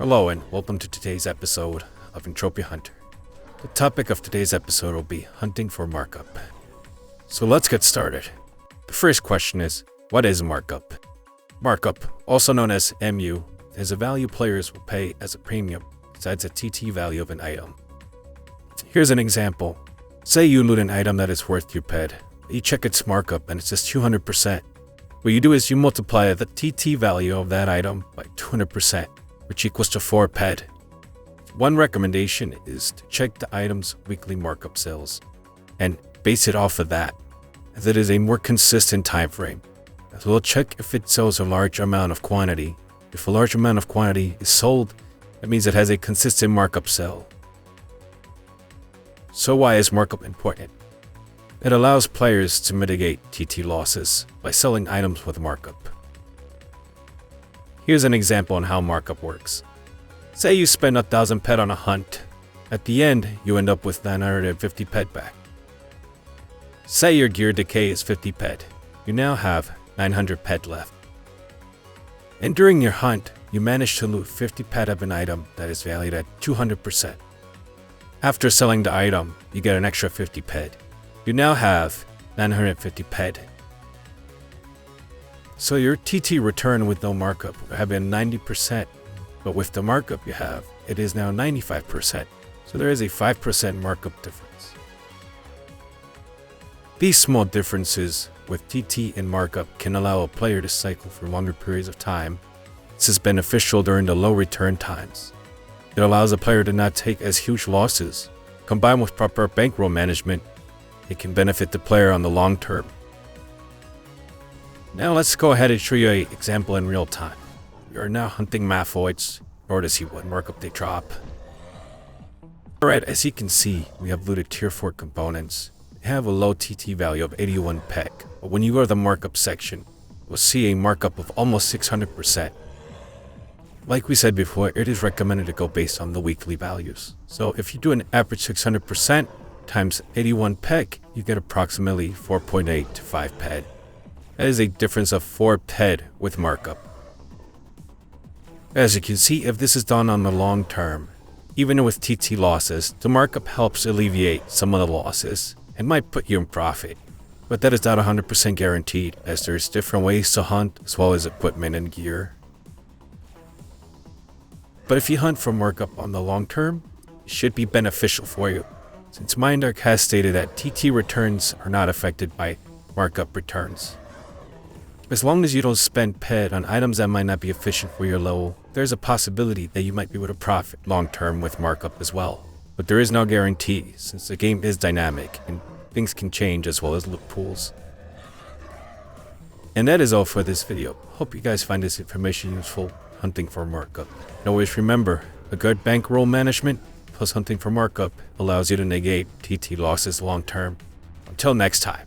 Hello and welcome to today's episode of Entropia Hunter. The topic of today's episode will be hunting for markup. So let's get started. The first question is, what is markup? Markup, also known as MU, is a value players will pay as a premium besides a TT value of an item. Here's an example. Say you loot an item that is worth your ped. You check its markup and it says 200%. What you do is you multiply the TT value of that item by 200%, which equals to 4 ped. One recommendation is to check the item's weekly markup sales and base it off of that, as it is a more consistent time frame. As well, check if it sells a large amount of quantity. If a large amount of quantity is sold, that means it has a consistent markup sell. So why is markup important? It allows players to mitigate TT losses by selling items with markup. Here's an example on how markup works. Say you spend 1,000 ped on a hunt. At the end, you end up with 950 ped back. Say your gear decay is 50 ped. You now have 900 ped left. And during your hunt, you manage to loot 50 ped of an item that is valued at 200%. After selling the item, you get an extra 50 ped. You now have 950 ped. So your TT return with no markup would have been 90%, but with the markup you have, it is now 95%. So there is a 5% markup difference. These small differences with TT and markup can allow a player to cycle for longer periods of time. This is beneficial during the low return times. It allows a player to not take as huge losses. Combined with proper bankroll management, it can benefit the player on the long term. Now let's go ahead and show you an example in real time. We are now hunting Maphoids in order to see what markup they drop. Alright, as you can see, we have looted tier 4 components. They have a low TT value of 81 peg, but when you go to the markup section, you'll see a markup of almost 600%. Like we said before, it is recommended to go based on the weekly values. So if you do an average 600% times 81 peg, you get approximately 4.8 to 5 ped. That is a difference of 4 ped with markup. As you can see, if this is done on the long term, even with TT losses, the markup helps alleviate some of the losses and might put you in profit. But that is not 100% guaranteed, as there's different ways to hunt as well as equipment and gear. But if you hunt for markup on the long term, it should be beneficial for you, since Mindark has stated that TT returns are not affected by markup returns. As long as you don't spend ped on items that might not be efficient for your level, there's a possibility that you might be able to profit long term with markup as well. But there is no guarantee, since the game is dynamic and things can change as well as loot pools. And that is all for this video. Hope you guys find this information useful hunting for markup. And always remember, a good bankroll management plus hunting for markup allows you to negate TT losses long term. Until next time.